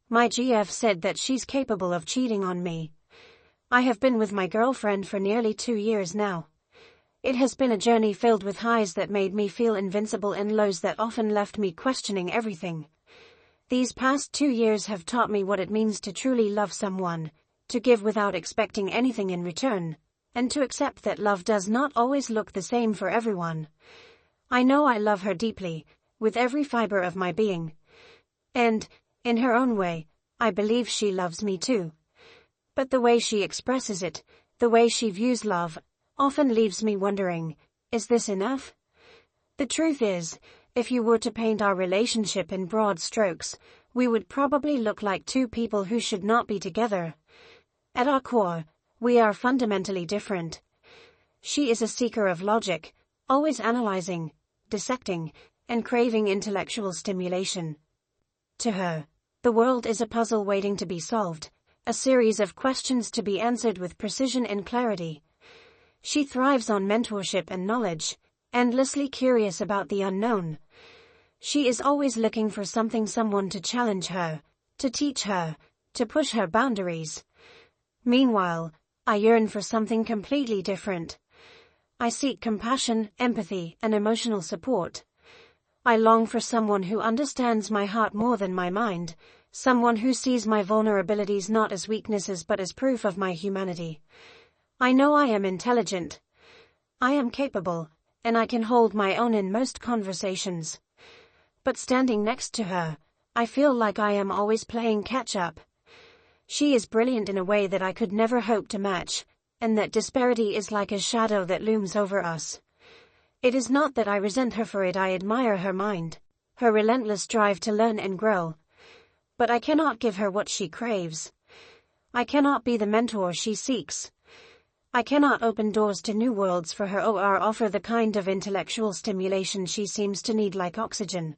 My GF said that she's capable of cheating on me. I have been with my girlfriend for nearly 2 years now. It has been a journey filled with highs that made me feel invincible and lows that often left me questioning everything. These past 2 years have taught me what it means to truly love someone, to give without expecting anything in return, and to accept that love does not always look the same for everyone. I know I love her deeply, with every fiber of my being. And, in her own way, I believe she loves me too. But the way she expresses it, the way she views love, often leaves me wondering, is this enough? The truth is, if you were to paint our relationship in broad strokes, we would probably look like two people who should not be together. At our core, we are fundamentally different. She is a seeker of logic, always analyzing, dissecting, and craving intellectual stimulation. To her, the world is a puzzle waiting to be solved, a series of questions to be answered with precision and clarity. She thrives on mentorship and knowledge, endlessly curious about the unknown. She is always looking for someone to challenge her, to teach her, to push her boundaries. Meanwhile, I yearn for something completely different. I seek compassion, empathy, and emotional support. I long for someone who understands my heart more than my mind, someone who sees my vulnerabilities not as weaknesses but as proof of my humanity. I know I am intelligent. I am capable, and I can hold my own in most conversations. But standing next to her, I feel like I am always playing catch-up. She is brilliant in a way that I could never hope to match, and that disparity is like a shadow that looms over us. It is not that I resent her for it. I admire her mind, her relentless drive to learn and grow. But I cannot give her what she craves. I cannot be the mentor she seeks. I cannot open doors to new worlds for her or offer the kind of intellectual stimulation she seems to need like oxygen.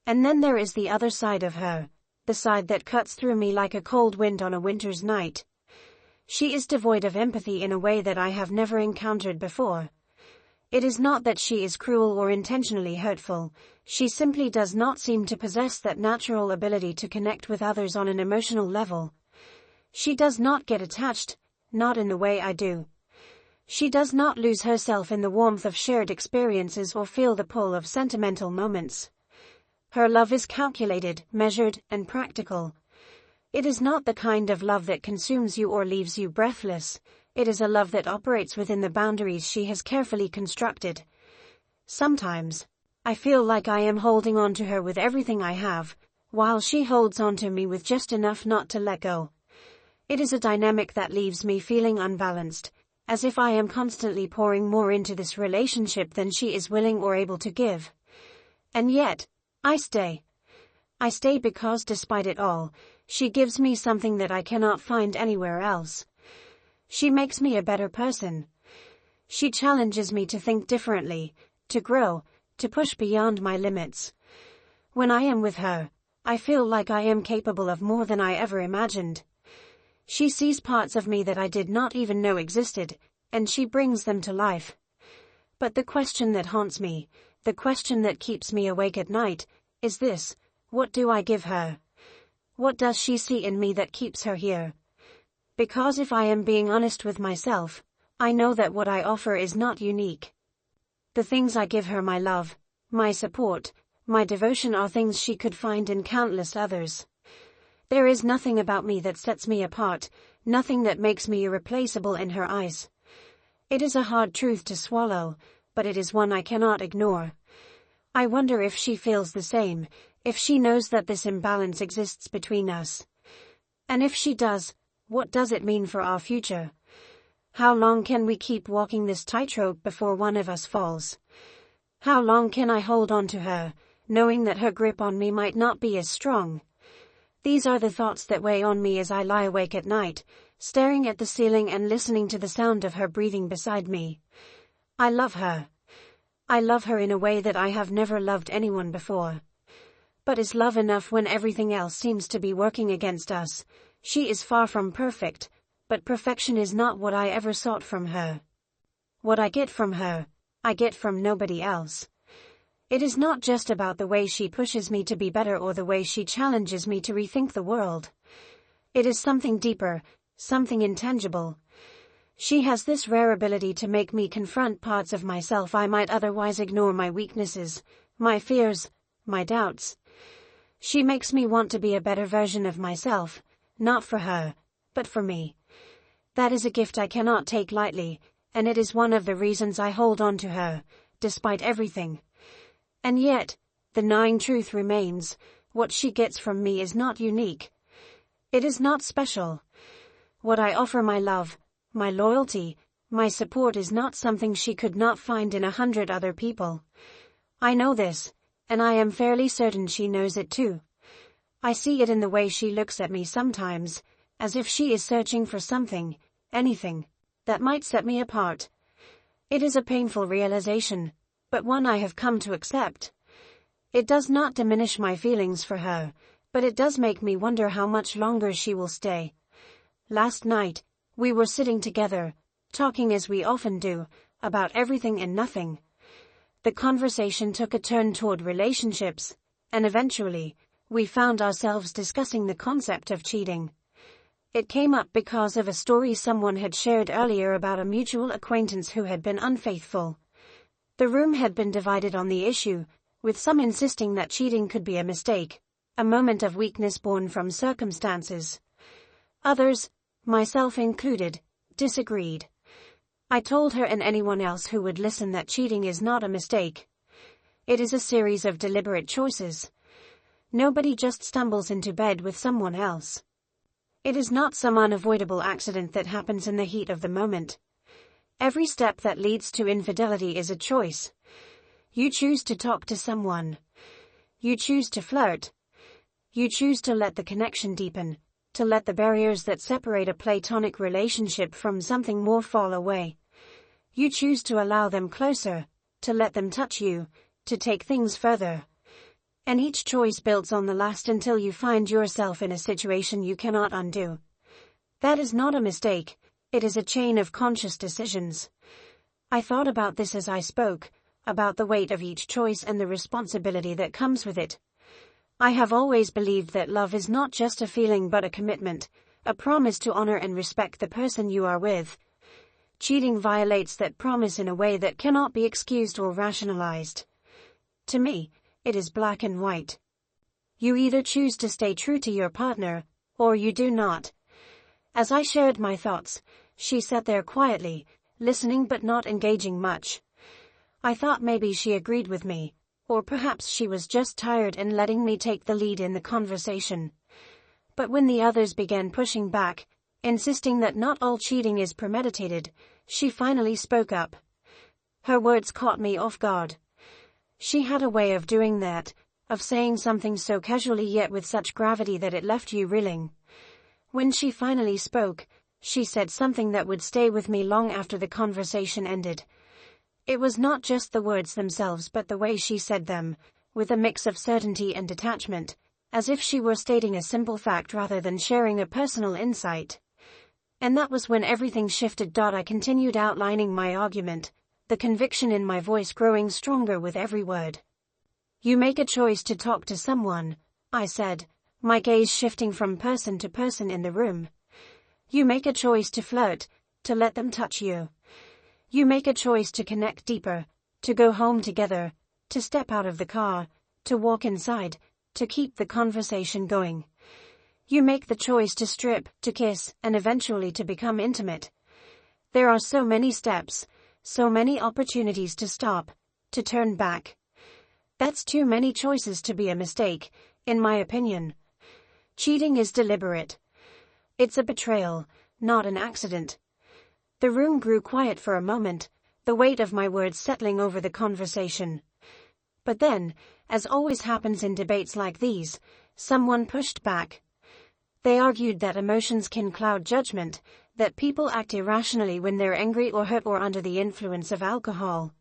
And then there is the other side of her, the side that cuts through me like a cold wind on a winter's night. She is devoid of empathy in a way that I have never encountered before. It is not that she is cruel or intentionally hurtful, she simply does not seem to possess that natural ability to connect with others on an emotional level. She does not get attached, not in the way I do. She does not lose herself in the warmth of shared experiences or feel the pull of sentimental moments. Her love is calculated, measured, and practical. It is not the kind of love that consumes you or leaves you breathless. It is a love that operates within the boundaries she has carefully constructed. Sometimes, I feel like I am holding on to her with everything I have, while she holds on to me with just enough not to let go. It is a dynamic that leaves me feeling unbalanced, as if I am constantly pouring more into this relationship than she is willing or able to give. And yet, I stay. I stay because despite it all, she gives me something that I cannot find anywhere else. She makes me a better person. She challenges me to think differently, to grow, to push beyond my limits. When I am with her, I feel like I am capable of more than I ever imagined. She sees parts of me that I did not even know existed, and she brings them to life. But the question that haunts me, the question that keeps me awake at night, is this: what do I give her? What does she see in me that keeps her here? Because if I am being honest with myself, I know that what I offer is not unique. The things I give her, my love, my support, my devotion, are things she could find in countless others. There is nothing about me that sets me apart, nothing that makes me irreplaceable in her eyes. It is a hard truth to swallow, but it is one I cannot ignore. I wonder if she feels the same, if she knows that this imbalance exists between us. And if she does, what does it mean for our future? How long can we keep walking this tightrope before one of us falls? How long can I hold on to her, knowing that her grip on me might not be as strong? These are the thoughts that weigh on me as I lie awake at night, staring at the ceiling and listening to the sound of her breathing beside me. I love her. I love her in a way that I have never loved anyone before. But is love enough when everything else seems to be working against us? She is far from perfect, but perfection is not what I ever sought from her. What I get from her, I get from nobody else. It is not just about the way she pushes me to be better or the way she challenges me to rethink the world. It is something deeper, something intangible. She has this rare ability to make me confront parts of myself I might otherwise ignore, my weaknesses, my fears, my doubts. She makes me want to be a better version of myself, not for her, but for me. That is a gift I cannot take lightly, and it is one of the reasons I hold on to her, despite everything. And yet, the gnawing truth remains, what she gets from me is not unique. It is not special. What I offer, my love, my loyalty, my support, is not something she could not find in 100 other people. I know this, and I am fairly certain she knows it too. I see it in the way she looks at me sometimes, as if she is searching for something, anything, that might set me apart. It is a painful realization, but one I have come to accept. It does not diminish my feelings for her, but it does make me wonder how much longer she will stay. Last night, we were sitting together, talking as we often do, about everything and nothing. The conversation took a turn toward relationships, and eventually, we found ourselves discussing the concept of cheating. It came up because of a story someone had shared earlier about a mutual acquaintance who had been unfaithful. The room had been divided on the issue, with some insisting that cheating could be a mistake, a moment of weakness born from circumstances. Others, myself included, disagreed. I told her and anyone else who would listen that cheating is not a mistake. It is a series of deliberate choices. Nobody just stumbles into bed with someone else. It is not some unavoidable accident that happens in the heat of the moment. Every step that leads to infidelity is a choice. You choose to talk to someone. You choose to flirt. You choose to let the connection deepen, to let the barriers that separate a platonic relationship from something more fall away. You choose to allow them closer, to let them touch you, to take things further. And each choice builds on the last until you find yourself in a situation you cannot undo. That is not a mistake, it is a chain of conscious decisions. I thought about this as I spoke, about the weight of each choice and the responsibility that comes with it. I have always believed that love is not just a feeling but a commitment, a promise to honor and respect the person you are with. Cheating violates that promise in a way that cannot be excused or rationalized. To me, it is black and white. You either choose to stay true to your partner, or you do not. As I shared my thoughts, she sat there quietly, listening but not engaging much. I thought maybe she agreed with me, or perhaps she was just tired and letting me take the lead in the conversation. But when the others began pushing back, insisting that not all cheating is premeditated, she finally spoke up. Her words caught me off guard. She had a way of doing that, of saying something so casually yet with such gravity that it left you reeling. When she finally spoke, she said something that would stay with me long after the conversation ended. It was not just the words themselves but the way she said them, with a mix of certainty and detachment, as if she were stating a simple fact rather than sharing a personal insight. And that was when everything shifted. I continued outlining my argument, the conviction in my voice growing stronger with every word. You make a choice to talk to someone, I said, my gaze shifting from person to person in the room. You make a choice to flirt, to let them touch you. You make a choice to connect deeper, to go home together, to step out of the car, to walk inside, to keep the conversation going. You make the choice to strip, to kiss, and eventually to become intimate. There are so many steps, so many opportunities to stop, to turn back. That's too many choices to be a mistake, in my opinion. Cheating is deliberate. It's a betrayal, not an accident. The room grew quiet for a moment, the weight of my words settling over the conversation. But then, as always happens in debates like these, someone pushed back. They argued that emotions can cloud judgment, that people act irrationally when they're angry or hurt or under the influence of alcohol.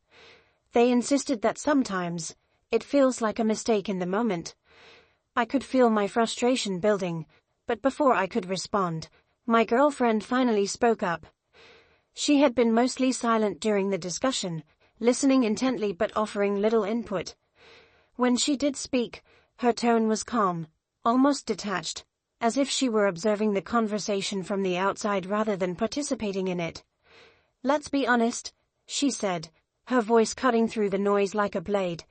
They insisted that sometimes, it feels like a mistake in the moment. I could feel my frustration building, but before I could respond, my girlfriend finally spoke up. She had been mostly silent during the discussion, listening intently but offering little input. When she did speak, her tone was calm, almost detached, as if she were observing the conversation from the outside rather than participating in it. "Let's be honest," she said, her voice cutting through the noise like a blade.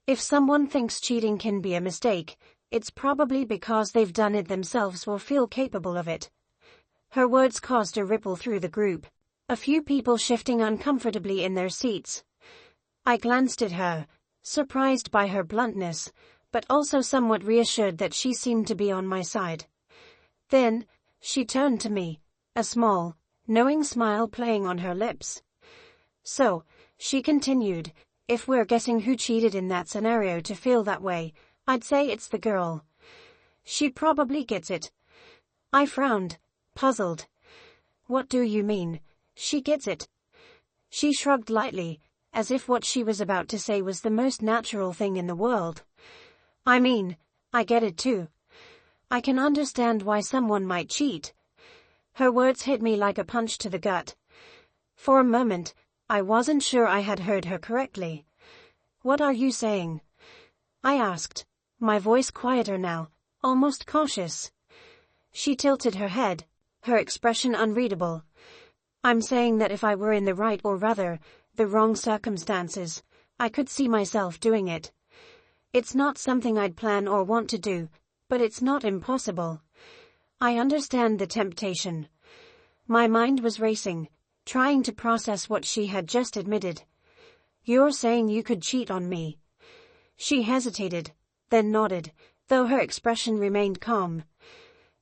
"If someone thinks cheating can be a mistake, it's probably because they've done it themselves or feel capable of it." Her words caused a ripple through the group, a few people shifting uncomfortably in their seats. I glanced at her, surprised by her bluntness, but also somewhat reassured that she seemed to be on my side. Then, she turned to me, a small, knowing smile playing on her lips. "So," she continued, "if we're guessing who cheated in that scenario to feel that way, I'd say it's the girl. She probably gets it." I frowned, puzzled. "What do you mean, she gets it?" She shrugged lightly, as if what she was about to say was the most natural thing in the world. "I mean, I get it too. I can understand why someone might cheat." Her words hit me like a punch to the gut. For a moment, I wasn't sure I had heard her correctly. "What are you saying?" I asked, my voice quieter now, almost cautious. She tilted her head, her expression unreadable. "I'm saying that if I were in the right, or rather, the wrong circumstances, I could see myself doing it. It's not something I'd plan or want to do, but it's not impossible. I understand the temptation." My mind was racing, trying to process what she had just admitted. "You're saying you could cheat on me?" She hesitated, then nodded, though her expression remained calm.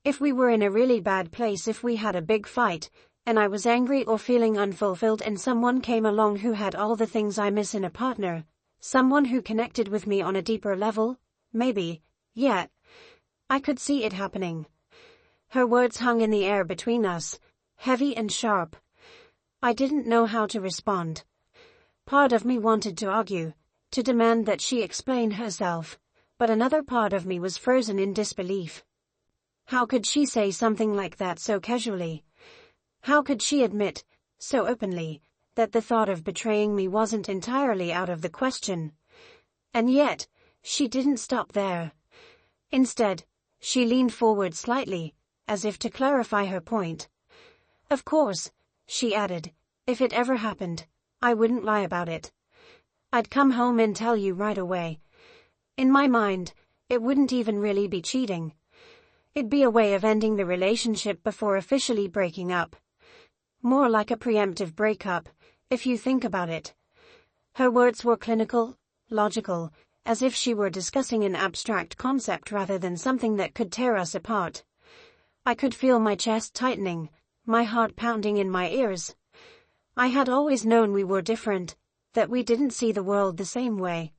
"If we were in a really bad place, if we had a big fight, and I was angry or feeling unfulfilled and someone came along who had all the things I miss in a partner, someone who connected with me on a deeper level, maybe, yeah. I could see it happening." Her words hung in the air between us, heavy and sharp. I didn't know how to respond. Part of me wanted to argue, to demand that she explain herself, but another part of me was frozen in disbelief. How could she say something like that so casually? How could she admit, so openly, that the thought of betraying me wasn't entirely out of the question? And yet, she didn't stop there. Instead, she leaned forward slightly, as if to clarify her point. "Of course," she added, "if it ever happened, I wouldn't lie about it. I'd come home and tell you right away. In my mind, it wouldn't even really be cheating. It'd be a way of ending the relationship before officially breaking up. More like a preemptive breakup, if you think about it." Her words were clinical, logical, as if she were discussing an abstract concept rather than something that could tear us apart. I could feel my chest tightening, my heart pounding in my ears. I had always known we were different, that we didn't see the world the same way.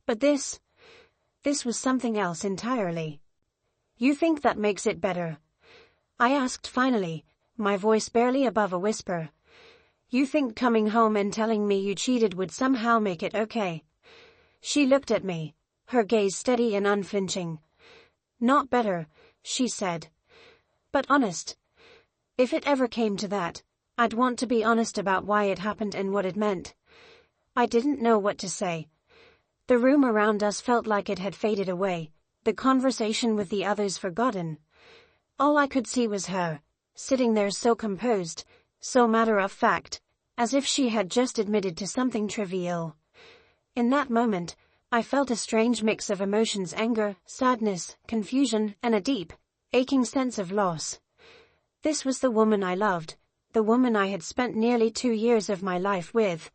But this was something else entirely. "You think that makes it better?" I asked finally, my voice barely above a whisper. "You think coming home and telling me you cheated would somehow make it okay?" She looked at me, her gaze steady and unflinching. "Not better," she said. "But honest. If it ever came to that, I'd want to be honest about why it happened and what it meant." I didn't know what to say. The room around us felt like it had faded away, the conversation with the others forgotten. All I could see was her, sitting there so composed, so matter-of-fact, as if she had just admitted to something trivial. In that moment, I felt a strange mix of emotions: anger, sadness, confusion, and a deep, aching sense of loss. This was the woman I loved, the woman I had spent nearly 2 years of my life with.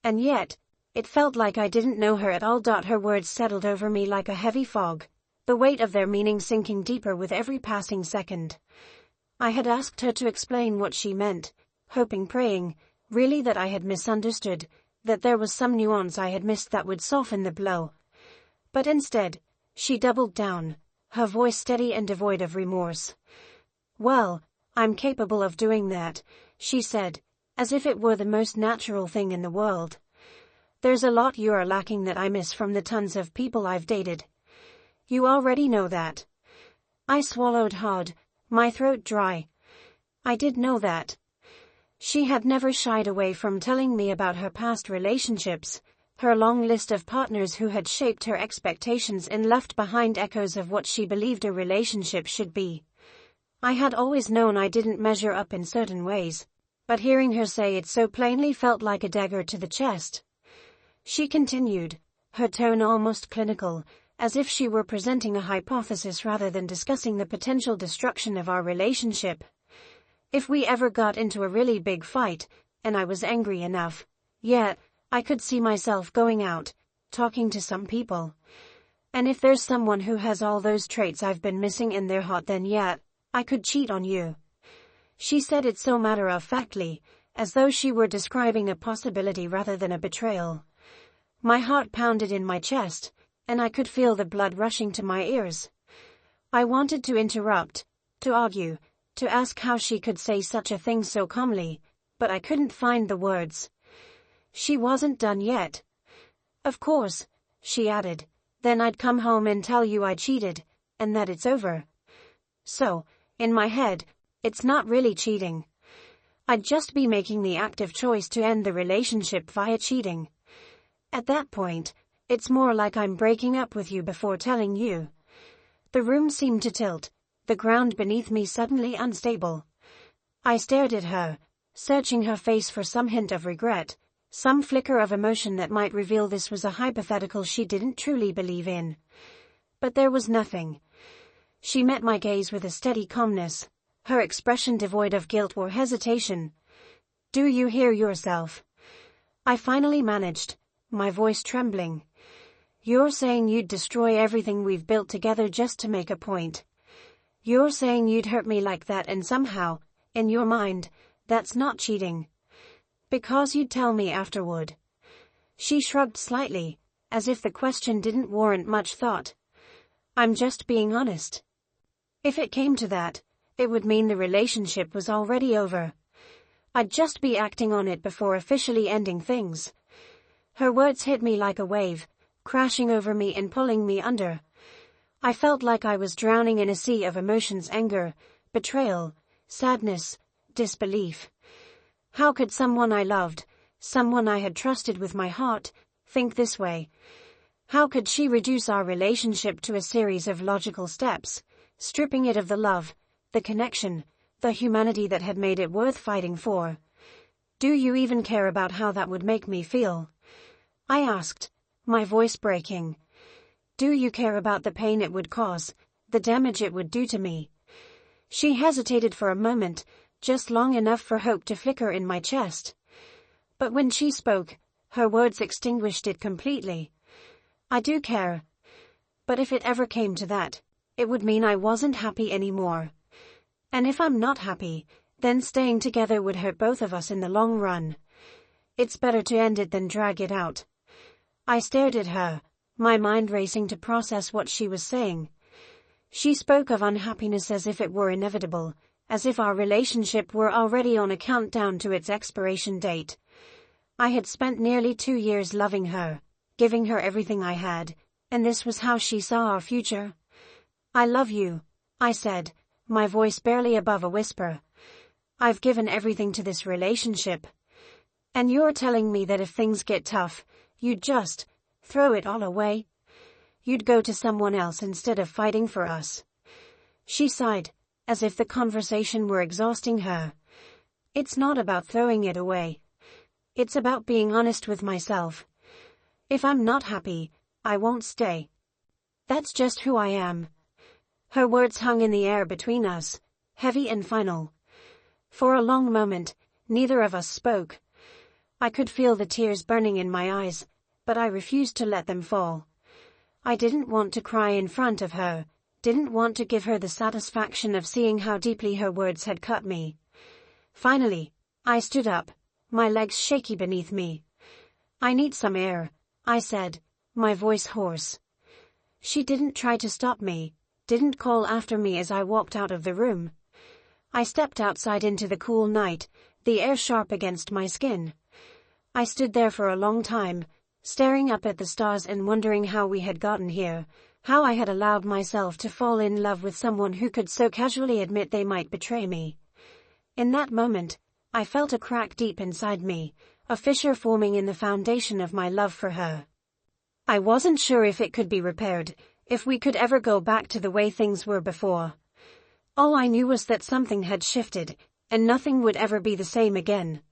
And yet, it felt like I didn't know her at all. Her words settled over me like a heavy fog, the weight of their meaning sinking deeper with every passing second. I had asked her to explain what she meant, hoping, praying, really, that I had misunderstood, that there was some nuance I had missed that would soften the blow. But instead, she doubled down, her voice steady and devoid of remorse. "Well, I'm capable of doing that," she said, as if it were the most natural thing in the world. "There's a lot you are lacking that I miss from the tons of people I've dated. You already know that." I swallowed hard, my throat dry. I did know that. She had never shied away from telling me about her past relationships, her long list of partners who had shaped her expectations and left behind echoes of what she believed a relationship should be. I had always known I didn't measure up in certain ways, but hearing her say it so plainly felt like a dagger to the chest. She continued, her tone almost clinical, as if she were presenting a hypothesis rather than discussing the potential destruction of our relationship. If we ever got into a really big fight, and I was angry enough, yet, I could see myself going out, talking to some people. And if there's someone who has all those traits I've been missing and they're hot, then yet, I could cheat on you. She said it so matter-of-factly, as though she were describing a possibility rather than a betrayal. My heart pounded in my chest, and I could feel the blood rushing to my ears. I wanted to interrupt, to argue, to ask how she could say such a thing so calmly, but I couldn't find the words. She wasn't done yet. Of course, she added, then I'd come home and tell you I cheated, and that it's over. So, in my head, it's not really cheating. I'd just be making the active choice to end the relationship via cheating. At that point, it's more like I'm breaking up with you before telling you. The room seemed to tilt, the ground beneath me suddenly unstable. I stared at her, searching her face for some hint of regret, some flicker of emotion that might reveal this was a hypothetical she didn't truly believe in. But there was nothing. She met my gaze with a steady calmness, her expression devoid of guilt or hesitation. Do you hear yourself? I finally managed, my voice trembling. You're saying you'd destroy everything we've built together just to make a point. You're saying you'd hurt me like that, and somehow, in your mind, that's not cheating. Because you'd tell me afterward. She shrugged slightly, as if the question didn't warrant much thought. I'm just being honest. If it came to that, it would mean the relationship was already over. I'd just be acting on it before officially ending things. Her words hit me like a wave, crashing over me and pulling me under. I felt like I was drowning in a sea of emotions: anger, betrayal, sadness, disbelief. How could someone I loved, someone I had trusted with my heart, think this way? How could she reduce our relationship to a series of logical steps, stripping it of the love, the connection, the humanity that had made it worth fighting for? Do you even care about how that would make me feel? I asked, my voice breaking. Do you care about the pain it would cause, the damage it would do to me? She hesitated for a moment, just long enough for hope to flicker in my chest. But when she spoke, her words extinguished it completely. I do care. But if it ever came to that, it would mean I wasn't happy anymore. And if I'm not happy, then staying together would hurt both of us in the long run. It's better to end it than drag it out. I stared at her, my mind racing to process what she was saying. She spoke of unhappiness as if it were inevitable, as if our relationship were already on a countdown to its expiration date. I had spent nearly 2 years loving her, giving her everything I had, and this was how she saw our future. I love you, I said, my voice barely above a whisper. I've given everything to this relationship. And you're telling me that if things get tough, you'd just throw it all away? You'd go to someone else instead of fighting for us? She sighed, as if the conversation were exhausting her. It's not about throwing it away. It's about being honest with myself. If I'm not happy, I won't stay. That's just who I am. Her words hung in the air between us, heavy and final. For a long moment, neither of us spoke. I could feel the tears burning in my eyes, but I refused to let them fall. I didn't want to cry in front of her, didn't want to give her the satisfaction of seeing how deeply her words had cut me. Finally, I stood up, my legs shaky beneath me. I need some air, I said, my voice hoarse. She didn't try to stop me, didn't call after me as I walked out of the room. I stepped outside into the cool night, the air sharp against my skin. I stood there for a long time, staring up at the stars and wondering how we had gotten here, how I had allowed myself to fall in love with someone who could so casually admit they might betray me. In that moment, I felt a crack deep inside me, a fissure forming in the foundation of my love for her. I wasn't sure if it could be repaired, if we could ever go back to the way things were before. All I knew was that something had shifted, and nothing would ever be the same again.